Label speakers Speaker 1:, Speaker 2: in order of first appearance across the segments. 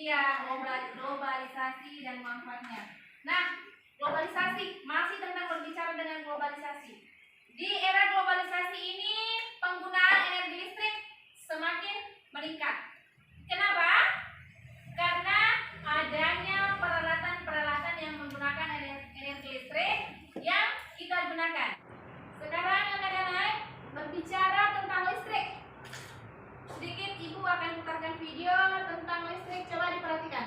Speaker 1: Iya, globalisasi dan manfaatnya. Nah, globalisasi masih tentang berbicara dengan globalisasi. Di era globalisasi ini penggunaan energi listrik semakin meningkat. Kenapa? Karena adanya peralatan-peralatan yang menggunakan energi listrik yang kita gunakan. Sekarang anak-anak berbicara tentang listrik. Sedikit ibu akan putarkan video tentang listrik, coba diperhatikan.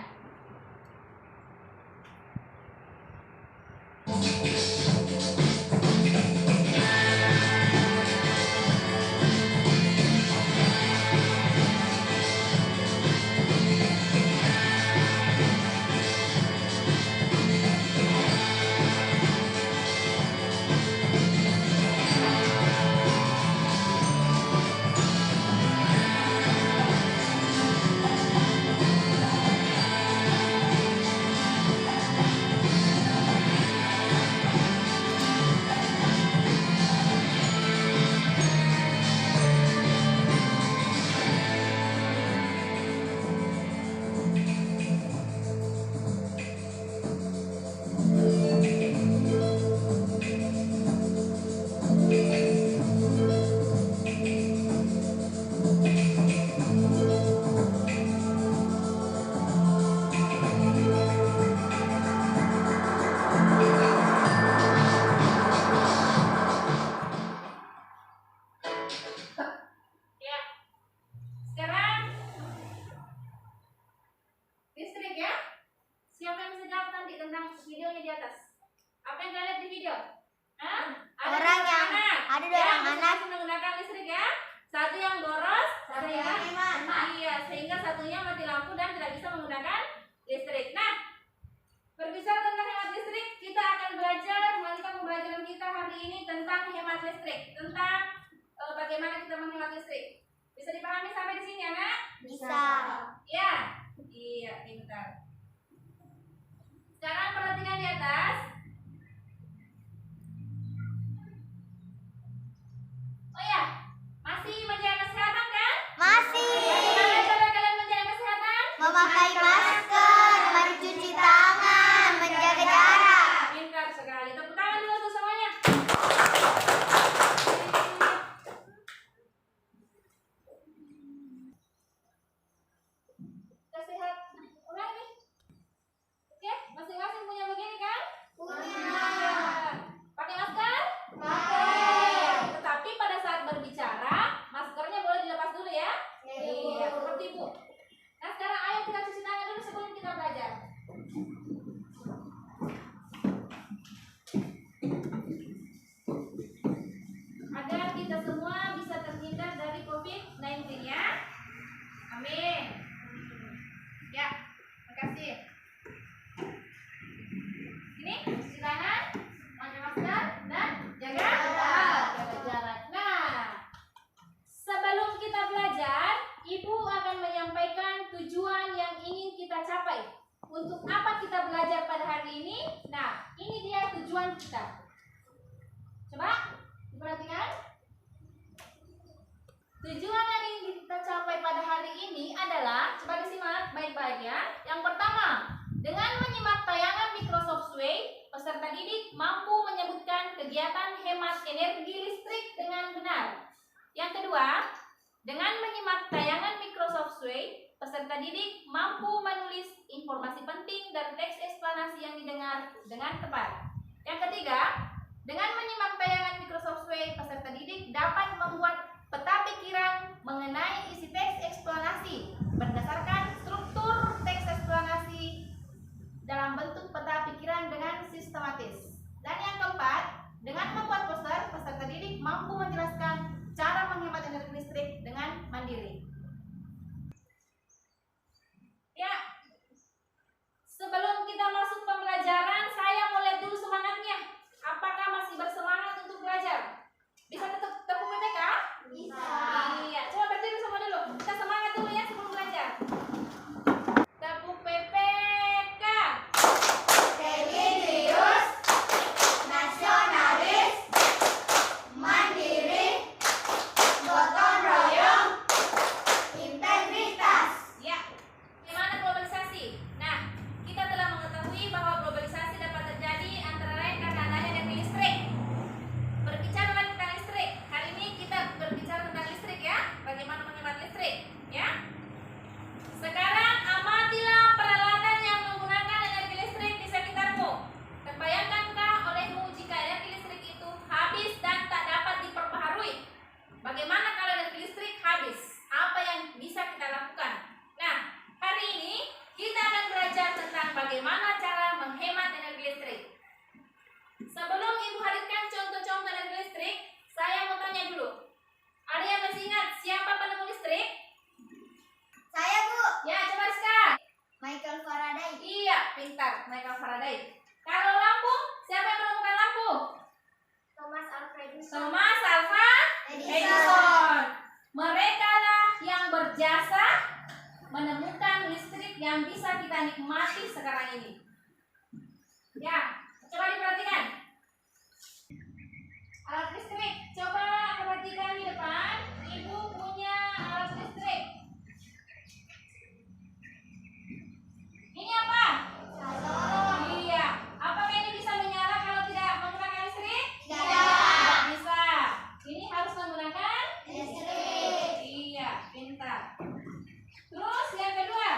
Speaker 1: video? Hah?
Speaker 2: Orang yang ada dua orang anak.
Speaker 1: masing-masing menggunakan listrik ya. Satu yang boros,
Speaker 2: Satu
Speaker 1: sehingga
Speaker 2: yang hemat.
Speaker 1: iya, sehingga satunya mati lampu dan tidak bisa menggunakan listrik. Nah, berbicara tentang hemat listrik, kita akan belajar melanjutkan pembelajaran kita hari ini tentang hemat listrik, tentang bagaimana kita menghemat listrik. Bisa dipahami sampai di sini, anak?
Speaker 2: Bisa.
Speaker 1: Ya, iya, pintar. Sekarang perhatikan di atas. Oh ya, masih menjaga kesehatan kan?
Speaker 2: Masih.
Speaker 1: Bagaimana cara kalian menjaga kesehatan?
Speaker 2: Memakai masker, mencuci tangan, menjaga jarak.
Speaker 1: Pintar sekali. Tepuk tangan dulu tuh semuanya. Kesehat. Ulang nih. Oke, masing-masing punya begini kan?
Speaker 2: Punya.
Speaker 1: Pakai masker?
Speaker 2: Pakai.
Speaker 1: Tetapi pada saat berbicara, maskernya boleh dilepas dulu ya. Iya, seperti itu. Nah, sekarang ayo kita cuci tangan dulu sebelum kita belajar. Agar kita semua bisa terhindar dari COVID-19 ya. Amin. Ya, makasih. Ini cuci tangan, pakai masker, dan jaga jarak. Nah, sebelum kita belajar, Ibu akan menyampaikan tujuan yang ingin kita capai. Untuk apa kita belajar pada hari ini? Nah, ini dia tujuan kita. Coba diperhatikan. Tujuan yang ingin kita capai pada hari ini adalah, coba disimak baik-baik ya. Yang pertama, dengan menyimak tayangan Microsoft Sway, peserta didik mampu menyebutkan kegiatan hemat energi listrik dengan benar. Yang kedua, dengan menyimak tayangan Microsoft Sway, peserta didik mampu menulis informasi penting dan teks eksplanasi yang didengar dengan tepat. Yang ketiga, dengan menyimak tayangan Microsoft Sway, peserta didik dapat membuat peta pikiran mengenai isi teks eksplanasi berdasarkan struktur teks eksplanasi dalam bentuk peta pikiran dengan sistematis. Dan yang keempat, dengan membuat poster, peserta didik mampu menjelaskan cara menghemat energi listrik dengan mandiri. Ya, sebelum kita masuk pembelajaran, saya mau lihat dulu semangatnya. Apakah masih bersemangat untuk belajar? Bisa tepuk PPK?
Speaker 2: Bisa.
Speaker 1: Iya, coba berdiri semua dulu. Kita semangat dulu ya sebelum belajar. Tepuk PPK.
Speaker 2: Religius, nasionalis, mandiri, gotong royong, integritas.
Speaker 1: Ya, gimana globalisasi? Nah, kita telah mengetahui bahwa globalisasi dapat terjadi antara lain karena adanya energi listrik. Berbicara tentang listrik, hari ini kita berbicara tentang listrik ya. Bagaimana menghemat listrik, ya? Sekarang amatilah peralatan yang menggunakan energi listrik di sekitarmu. Terbayangkankah olehmu jika energi listrik itu habis dan tak dapat diperbaharui? Bagaimana kalau energi listrik habis? Apa yang bisa kita lakukan? Nah, hari ini kita akan belajar tentang bagaimana cara menghemat energi listrik. Sebelum Ibu hadirkan contoh-contoh energi listrik, saya mau tanya dulu. Ada yang masih ingat siapa penemu listrik?
Speaker 2: Saya, Bu.
Speaker 1: Ya, coba sekarang.
Speaker 2: Michael Faraday.
Speaker 1: Iya, pintar, Michael Faraday. Kalau lampu, siapa yang menemukan lampu?
Speaker 2: Thomas Alva Edison.
Speaker 1: Thomas Alva Edison. Mereka lah yang berjasa menemukan listrik yang bisa kita nikmati sekarang ini. Ya, coba diperhatikan. Alat listrik, coba perhatikan di depan. Ibu punya alat listrik. Ini apa?
Speaker 2: Salon.
Speaker 1: Iya. Apakah ini bisa menyala kalau tidak menggunakan listrik?
Speaker 2: Tidak.
Speaker 1: Tidak bisa. Ini harus menggunakan
Speaker 2: Listrik.
Speaker 1: Iya, pintar. Terus yang kedua,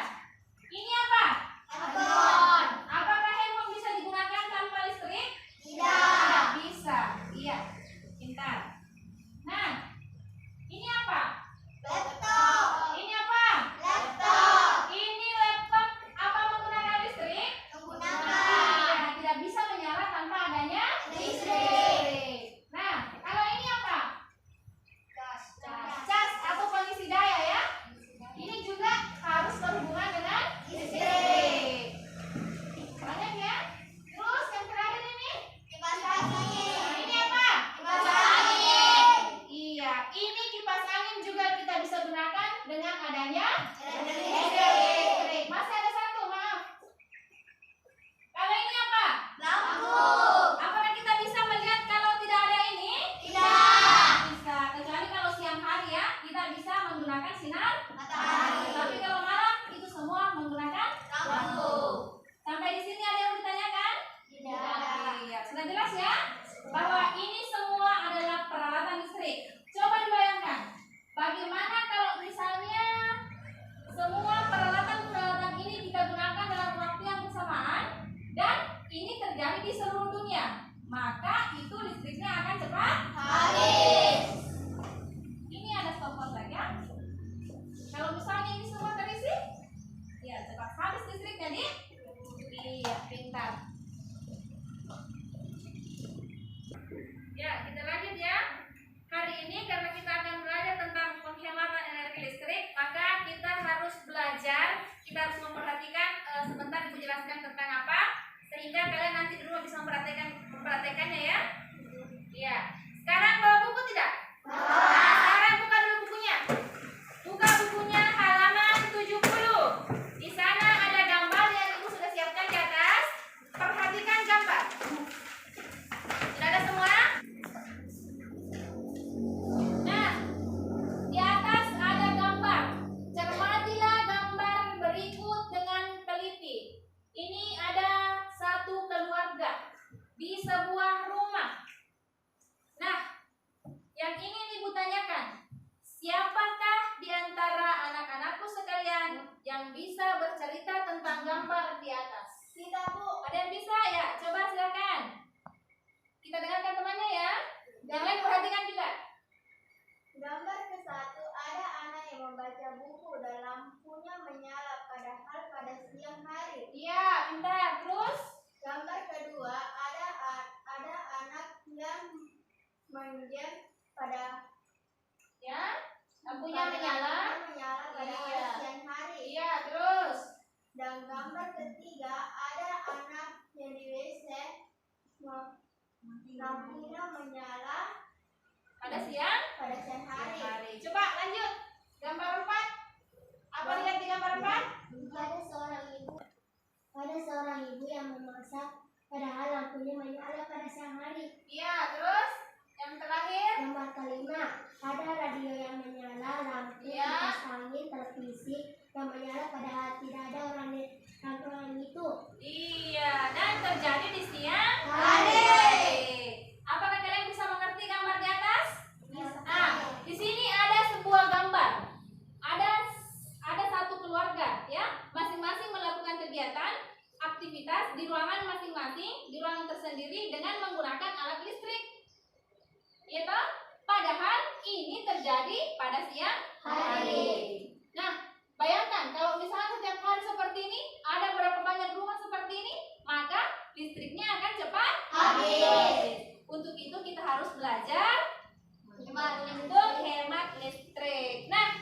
Speaker 1: ini apa?
Speaker 2: Handphone.
Speaker 1: Apakah handphone bisa digunakan tanpa listrik?
Speaker 2: Tidak.
Speaker 1: Bisa. Iya, pintar. Nah, kita harus memperhatikan sebentar Ibu jelaskan tentang apa sehingga kalian nanti di rumah bisa memperhatikannya ya. Iya. Sekarang bawa buku tidak? Nah, sekarang buka dulu bukunya. Buka bukunya halaman 70. Di sana ada gambar yang Ibu sudah siapkan di atas. Perhatikan gambar. Sudah ada semua? Nah, di atas ada gambar. Cermatilah gambar berikut dengan teliti. Ini ada satu keluarga di sebuah rumah. Nah, yang ingin Ibu tanyakan, siapakah di antara anak-anakku sekalian yang bisa bercerita tentang gambar di atas?
Speaker 2: Kita, Bu.
Speaker 1: Ada yang bisa ya? Coba silakan. Kita dengarkan temannya ya. Yang lain perhatikan juga.
Speaker 2: Gambar ke-1 ada anak yang membaca buku dan lampunya menyala padahal pada siang hari.
Speaker 1: Iya, pintar. Terus?
Speaker 2: Gambar kedua ada anak yang menjem pada
Speaker 1: Ya, lampunya menyala.
Speaker 2: pada
Speaker 1: Iya.
Speaker 2: siang hari.
Speaker 1: Iya, terus?
Speaker 2: Dan gambar ketiga ada anak yang di WC lampunya menyala
Speaker 1: Pada siang?
Speaker 2: pada siang hari.
Speaker 1: Coba lanjut. Gambar 4. Apa lihat di gambar 4?
Speaker 2: Ada seorang ibu yang memasak padahal lampunya menyala pada siang hari.
Speaker 1: Iya, terus? Yang terakhir?
Speaker 2: Gambar kelima, ada radio yang menyala, lampu,
Speaker 1: Iya.
Speaker 2: kipas angin, televisi yang menyala padahal tidak ada orang itu.
Speaker 1: Iya, dan terjadi di siang
Speaker 2: Hari.
Speaker 1: Apakah kalian bisa mengerti gambar di atas?
Speaker 2: Bisa.
Speaker 1: Nah, di sini ada sebuah gambar. Ada satu keluarga, ya, masing-masing melakukan kegiatan, aktivitas di ruangan masing-masing, di ruangan tersendiri dengan menggunakan alat listrik. Ya toh? Padahal ini terjadi pada siang
Speaker 2: Hari.
Speaker 1: Nah, bayangkan kalau misalnya setiap hari seperti ini, ada berapa banyak rumah seperti ini, maka listriknya akan cepat
Speaker 2: Habis.
Speaker 1: Untuk itu kita harus belajar
Speaker 2: Hemat
Speaker 1: untuk hemat listrik. Nah,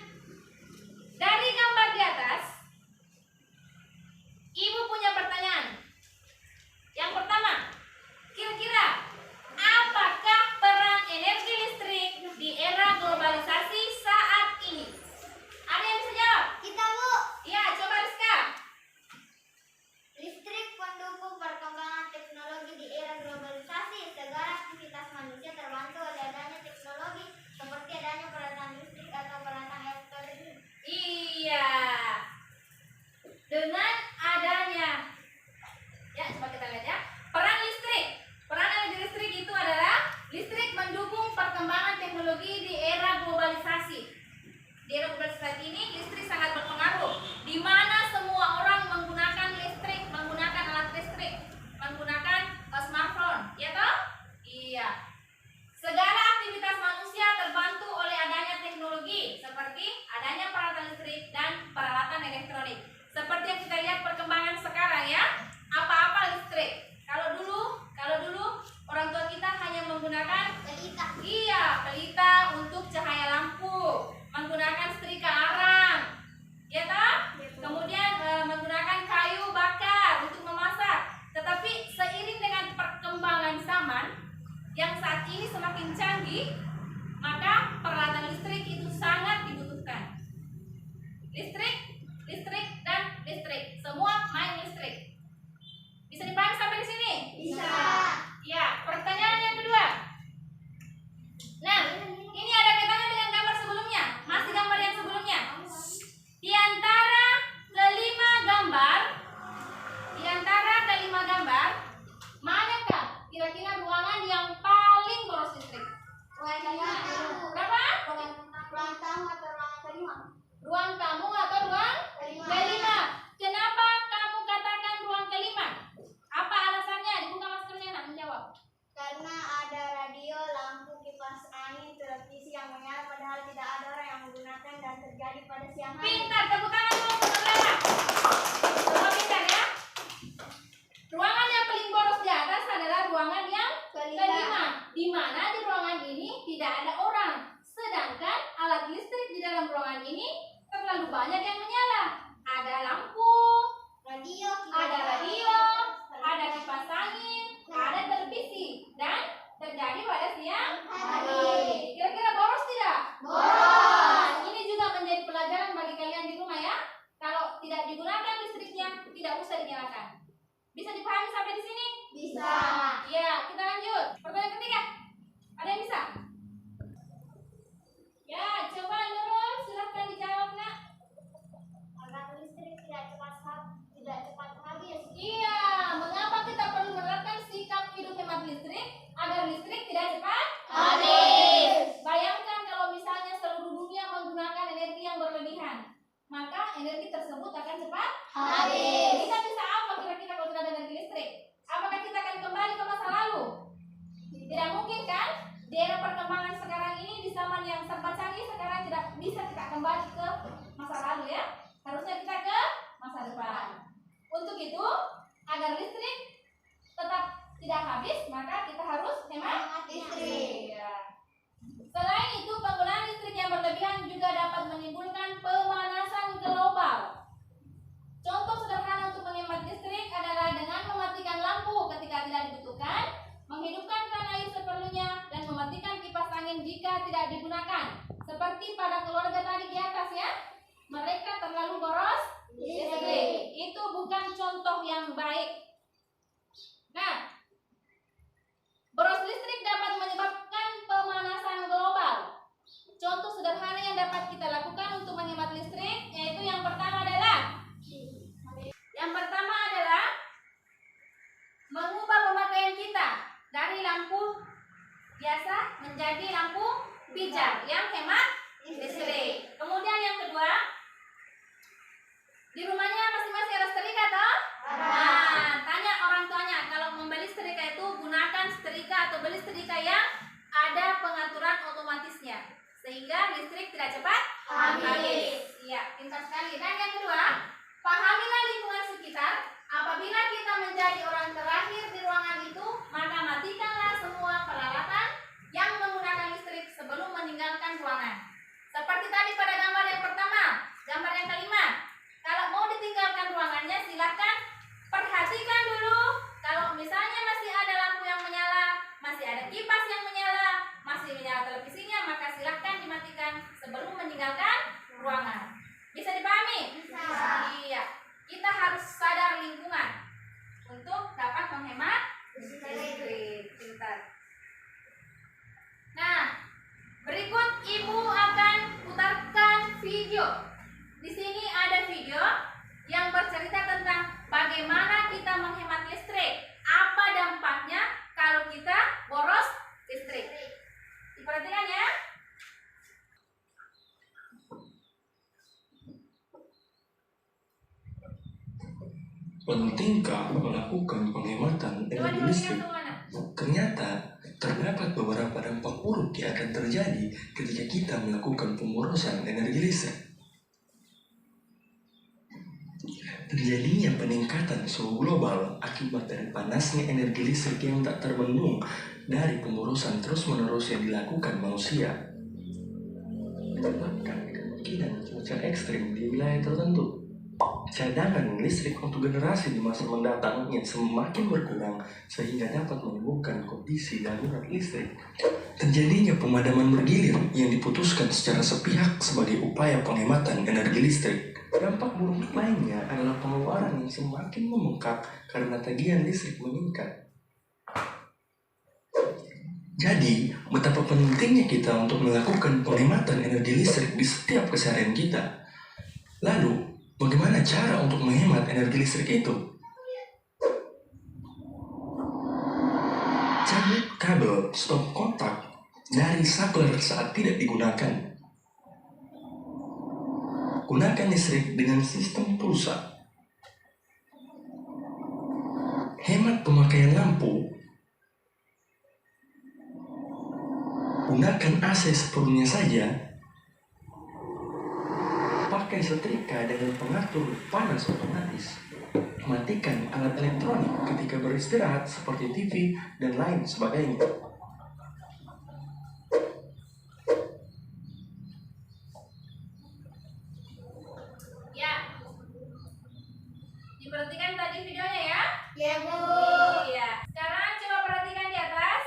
Speaker 1: dari gambar di atas, Ibu punya pertanyaan. Yang pertama, kira-kira apakah peran energi listrik di era globalisasi saat ini? Ada yang bisa jawab?
Speaker 2: Kita, Bu.
Speaker 1: Iya, coba Rizka.
Speaker 2: Listrik mendukung perkembangan teknologi di era globalisasi. Segala aktivitas manusia terbantu oleh adanya teknologi seperti adanya peralatan listrik atau peralatan elektronik.
Speaker 1: Iya. Dengan adanya, ya coba kita lihat ya, peran listrik. Peran energi listrik itu adalah listrik mendukung perkembangan teknologi di era globalisasi. Di era globalisasi ini listrik sangat berpengaruh, di mana semua orang menggunakan listrik, menggunakan alat listrik, menggunakan smartphone, ya toh? Iya. Segala aktivitas manusia terbantu oleh adanya teknologi seperti adanya peralatan listrik dan peralatan elektronik. Seperti yang kita lihat perkembangan sekarang ya, apa-apa listrik. Kalau dulu orang tua kita hanya menggunakan pelita untuk cahaya lampu, menggunakan setrika arang, ya toh? Kemudian menggunakan kayu bakar untuk memasak. Tetapi seiring dengan perkembangan zaman yang saat ini semakin canggih, maka peralatan listrik itu sangat dibutuhkan. Listrik dan listrik, semua main listrik. Bisa dipahami sampai di sini?
Speaker 2: Bisa.
Speaker 1: Ya, pertanyaan yang kedua. Nah, ini ada kaitannya dengan gambar sebelumnya, masih gambar yang sebelumnya. Di antara kelima gambar, manakah kira-kira ruangan yang paling boros listrik? Berapa?
Speaker 2: Ruang tamu atau ruang kelima?
Speaker 1: Ruang tamu atau ruang kelima? Kenapa kamu katakan ruang kelima? Apa alasannya? Dibuka maskernya, nak menjawab.
Speaker 2: Karena ada radio, lampu, kipas angin, televisi yang menyala padahal tidak ada orang yang menggunakan dan terjadi pada siang hari.
Speaker 1: Pintar, tepuk tangan dulu untuk saudara. Semua pintar ya. Ruangan yang paling boros di atas adalah ruangan yang kelima, di mana di ruangan ini tidak ada orang. Sedangkan alat listrik di dalam ruangan ini terlalu banyak yang menyala. Ada lampu, listriknya tidak usah dinyalakan. Bisa dipahami sampai di sini?
Speaker 2: Bisa.
Speaker 1: Ya, kita lanjut. Pertanyaan ketiga. Ada yang bisa? Ya, coba Nurul, silahkan dijawab, Nak.
Speaker 2: Agar listrik tidak cepat habis.
Speaker 1: Iya, mengapa kita perlu menerapkan sikap hidup hemat listrik agar listrik tidak cepat
Speaker 2: Habis.
Speaker 1: Bayangkan kalau misalnya seluruh dunia menggunakan energi yang berlebihan, maka energi tersebut akan cepat
Speaker 2: Habis.
Speaker 1: Kita bisa apa kira-kira kalau tidak ada energi listrik? Apakah kita akan kembali ke masa lalu? Tidak mungkin kan? Di era perkembangan sekarang ini, di zaman yang serba canggih, sekarang tidak bisa kita kembali ke masa lalu ya. Harusnya kita ke masa depan. Untuk itu, agar listrik tetap tidak habis, maka kita harus hemat listrik. Ya. Selain itu, penggunaan listrik yang berlebihan juga dapat menimbulkan pemanasan global. Contoh sederhana untuk menghemat listrik adalah dengan mematikan lampu ketika tidak dibutuhkan, menghidupkan keran air seperlunya, dan mematikan kipas angin jika tidak digunakan. Seperti pada keluarga tadi di atas ya, mereka terlalu boros listrik. Itu bukan contoh yang baik. Nah, boros listrik dapat menyebabkan pemanasan global. Contoh sederhana yang dapat kita lakukan untuk menghemat listrik yaitu yang pertama adalah mengubah pemakaian kita dari lampu biasa menjadi lampu pijar yang hemat listrik. Kemudian yang kedua, di rumahnya masing-masing ada setrika toh? Nah, tanya orang tuanya kalau membeli setrika itu gunakan setrika atau beli setrika yang ada pengaturan otomatisnya sehingga listrik tidak cepat habis. Iya, pintar sekali. Dan yang kedua, pahamilah lingkungan sekitar. Apabila kita menjadi orang terakhir di ruangan itu, maka matikanlah semua peralatan yang menggunakan listrik sebelum meninggalkan ruangan. Seperti tadi pada gambar yang pertama, gambar yang kelima. Kalau mau ditinggalkan ruangannya, silakan perhatikan dulu. Kalau misalnya masih ada lampu yang menyala, masih ada kipas yang menyala, masih menyala televisinya, maka silakan dimatikan sebelum meninggalkan ruangan. Bisa dipahami?
Speaker 2: Bisa.
Speaker 1: Iya. Kita harus sadar lingkungan untuk dapat menghemat listrik. Pintar. Nah, berikut Ibu akan putarkan video. Di sini ada video yang bercerita tentang bagaimana kita menghemat listrik. Apa dampaknya kalau kita boros listrik. Diperhatikan ya.
Speaker 3: Pentingkah melakukan penghematan energi listrik? Ternyata terdapat beberapa dampak buruk yang akan terjadi ketika kita melakukan pemborosan energi listrik. Terjadinya peningkatan suhu global akibat dari panasnya energi listrik yang tak terbendung dari pemborosan terus-menerus yang dilakukan manusia. Menyebabkan kemungkinan cuaca ekstrim di wilayah tertentu. Cadangan listrik untuk generasi di masa mendatang yang semakin berkurang sehingga dapat menimbulkan kondisi darurat listrik. Terjadinya pemadaman bergilir yang diputuskan secara sepihak sebagai upaya penghematan energi listrik. Dampak buruk lainnya adalah pengeluaran yang semakin membengkak karena tagihan listrik meningkat. Jadi, betapa pentingnya kita untuk melakukan penghematan energi listrik di setiap keseharian kita. Lalu, bagaimana cara untuk menghemat energi listrik itu? Cabut kabel stop kontak dari saklar saat tidak digunakan. Gunakan listrik dengan sistem pulsa. Hemat pemakaian lampu. Gunakan AC sepenuhnya saja. Pakai setrika dengan pengatur panas otomatis. Matikan alat elektronik ketika beristirahat seperti TV dan lain sebagainya.
Speaker 1: Ya. Diperhatikan tadi videonya ya.
Speaker 2: Ya, Bu.
Speaker 1: Iya. Sekarang coba perhatikan di atas.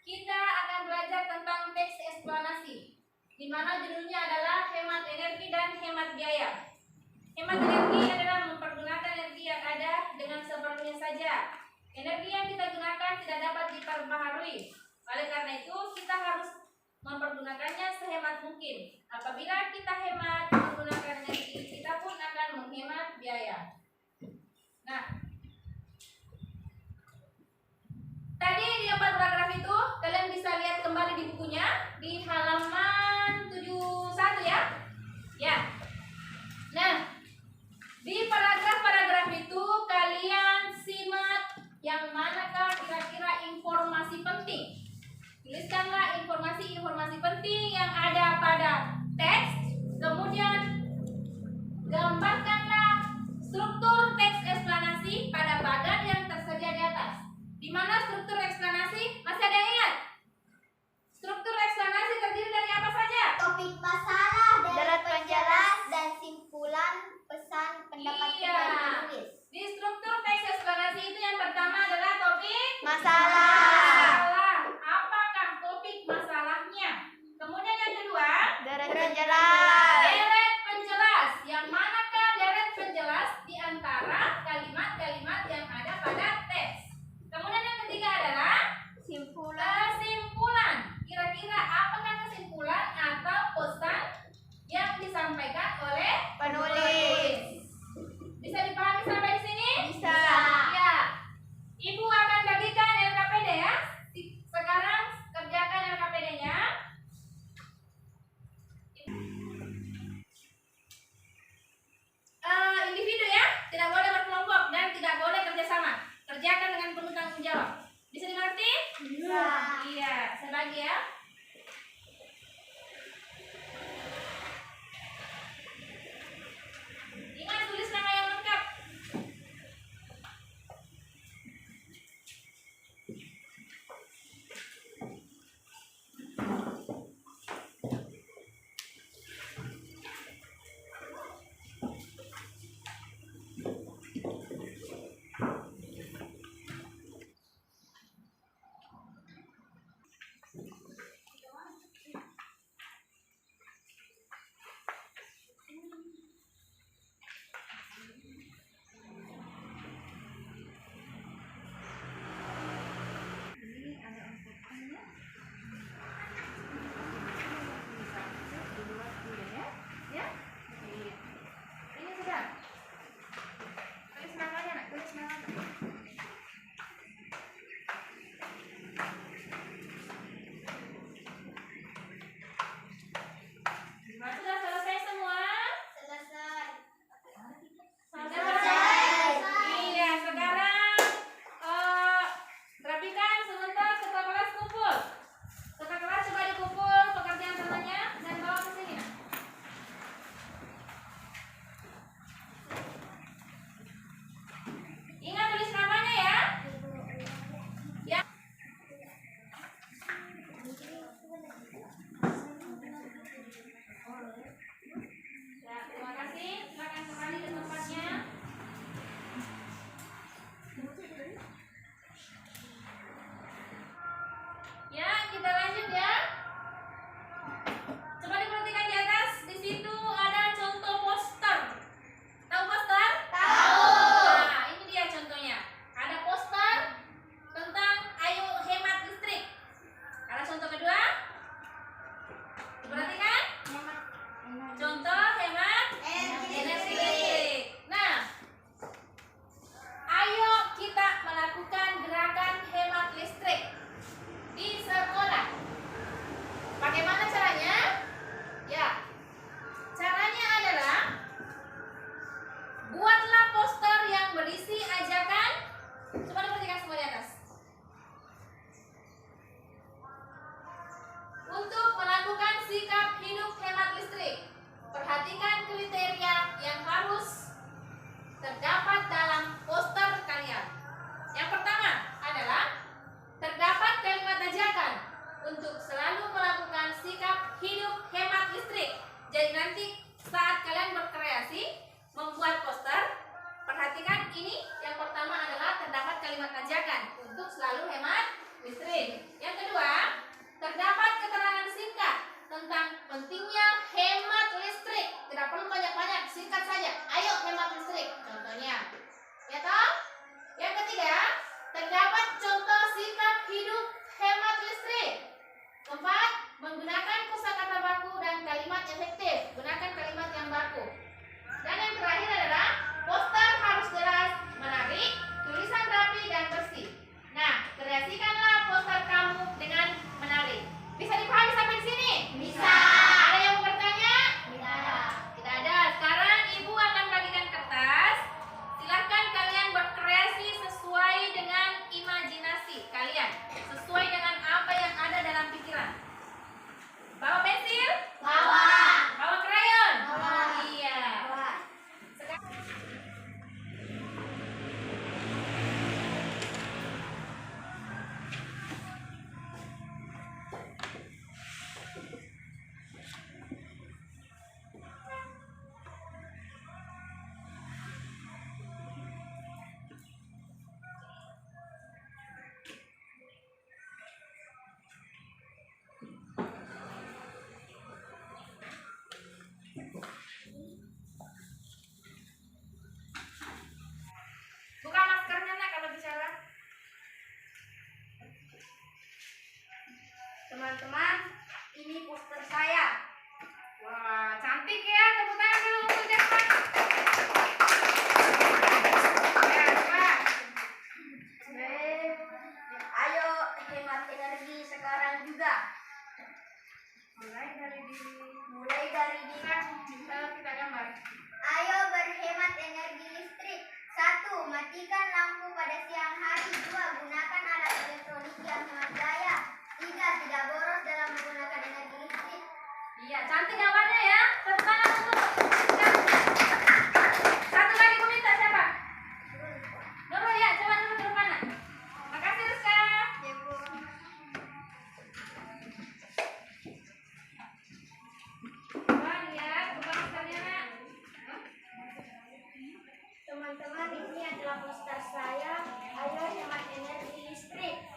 Speaker 1: Kita akan belajar tentang teks eksplanasi, di mana judulnya adalah hemat energi dan hemat biaya. Hemat energi adalah teknologi. Oleh karena itu, kita harus mempergunakannya sehemat mungkin. Apabila kita hemat menggunakannya, kita pun akan menghemat biaya. Nah, tadi di 4 paragraf itu kalian bisa lihat kembali di bukunya di halaman 71 ya. Ya. Nah, di paragraf-paragraf itu kalian simak yang manakah kira-kira informasi penting. Tuliskanlah informasi-informasi penting yang ada pada teks. Kemudian gambarkanlah struktur teks eksplanasi pada bagan yang tersedia di atas. Di mana struktur eksplanasi? Masih ada yang ingat? Struktur eksplanasi terdiri dari apa saja?
Speaker 2: Topik masalah dari
Speaker 4: Deret
Speaker 2: penjelas dan simpulan pesan pendapat
Speaker 1: Iya.
Speaker 2: dari penulis.
Speaker 1: Di struktur teks eksplanasi itu yang pertama adalah topik
Speaker 4: Masalah.
Speaker 1: Apakah topik masalahnya? Kemudian yang kedua,
Speaker 4: Deret penjelas.
Speaker 2: teman-teman, ini adalah poster saya. Ayo hemat energi listrik.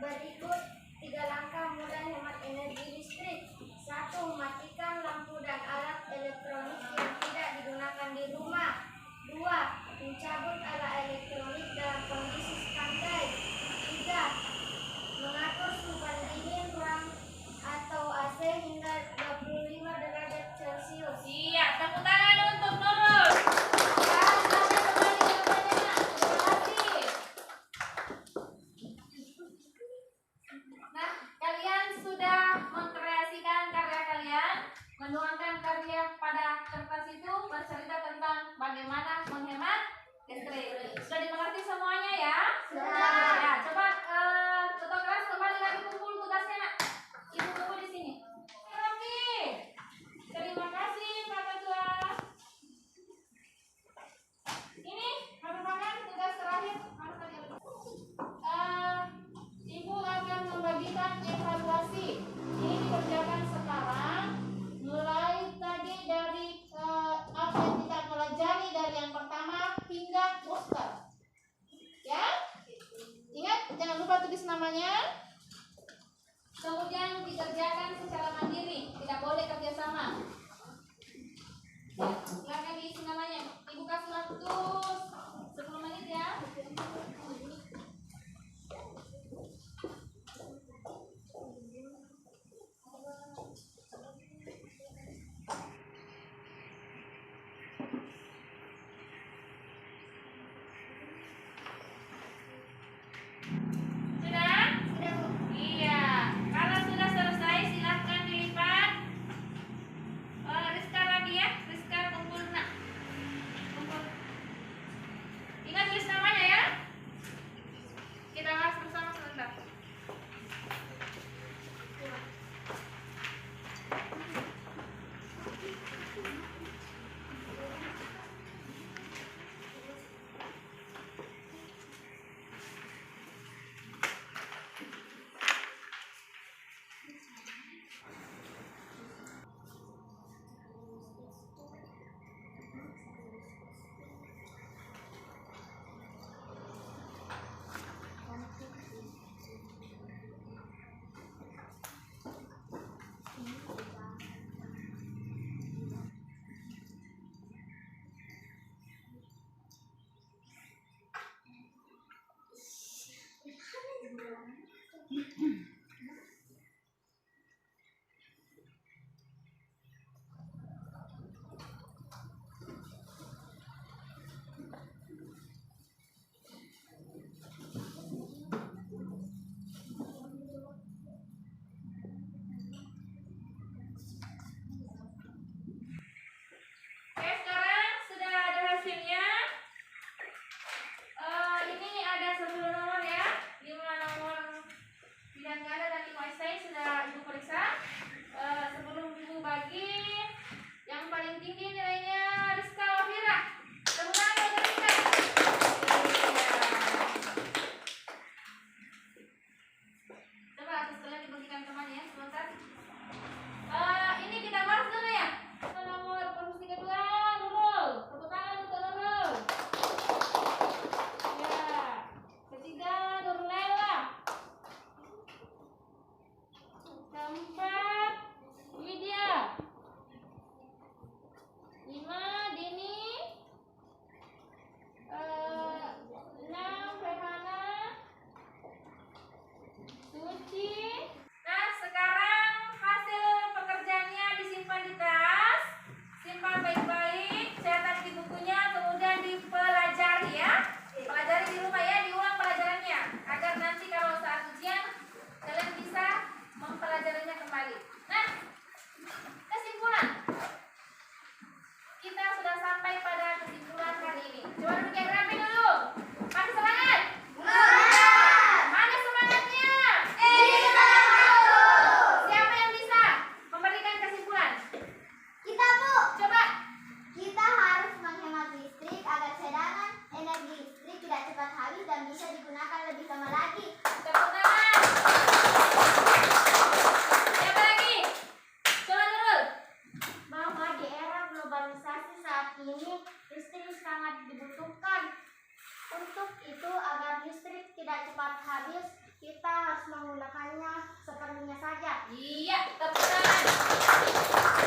Speaker 2: Berikut 3 langkah mudah hemat energi listrik. 1. Matikan lampu dan alat elektronik yang tidak digunakan di rumah. 2. Mencabut alat elektronik dalam kondisi standby. 3. Mengatur suhu pendingin ruang atau AC hingga 25 derajat Celcius.
Speaker 1: Iya, tepuk tangan untuk Nurul. Nah, kalian sudah mengkreasikan karya kalian, menuangkan karya pada kertas itu bercerita tentang bagaimana menghemat listrik. Sudah dimengerti semuanya ya?
Speaker 2: Sudah.
Speaker 1: Ya, coba ketua kelas kembali lagi kumpul tugasnya, Nak. Ibu tunggu di sini. Oke. Terima kasih Pak Ketua. Ini merupakan tugas terakhir. Ibu akan membagikan evaluasi. Ini dikerjakan sekarang. Mulai tadi dari apa yang kita pelajari dari yang pertama hingga poster. Ya? Ingat, jangan lupa tulis namanya. Kemudian dikerjakan secara mandiri, tidak boleh kerjasama. Ya, silakan diisi namanya. Ibu kasih waktu 10 menit ya. Sudah? Iya. Kalau sudah selesai silahkan dilipat. Rizka lagi ya. Rizka kumpul nak. Kumpul. Ingat tulis namanya ya. Kita bahas bersama sebentar. Oke, sekarang sudah ada hasilnya. Ini ada 10 nomor ya. 5 nomor pilihan ganda dan 5 essay sudah Ibu periksa. Sebelum Ibu bagi, yang paling tinggi nilainya Rizka Wafira. Tepuk tangan untuk Rizka. Coba atas kalian dibagikan teman ya sebentar. Ini kita bahas dulu ya. Nomor posisi kedua Nurul. Tepuk tangan untuk Nurul. Ya. Ketiga Nurlela. Keempat Widya. 5 Dini. 6 Rehana. Suci. Nah, sekarang hasil pekerjaannya disimpan di tas. Simpan baik-baik, cetak di bukunya, kemudian dipelajari ya. Pelajari di rumah ya, diulang pelajarannya agar nanti kalau saat ujian kalian bisa mempelajarinya kembali. Nah, kesimpulan. Kita sudah sampai pada kesimpulan hari ini. Coba duduk yang rapi dulu. Masih semangat? Mana semangatnya? Siapa yang bisa memberikan kesimpulan?
Speaker 2: Kita, Bu.
Speaker 1: Coba.
Speaker 2: Kita harus menghemat listrik agar cadangan energi listrik tidak cepat habis dan bisa digunakan lebih lama lagi.
Speaker 1: Tepuk tangan. Siapa lagi? Coba Nurul.
Speaker 2: Bahwa di era globalisasi saat ini, listrik sangat dibutuhkan tidak cepat habis, kita harus menggunakannya seperlunya saja.
Speaker 1: Iya, tepuk tangan.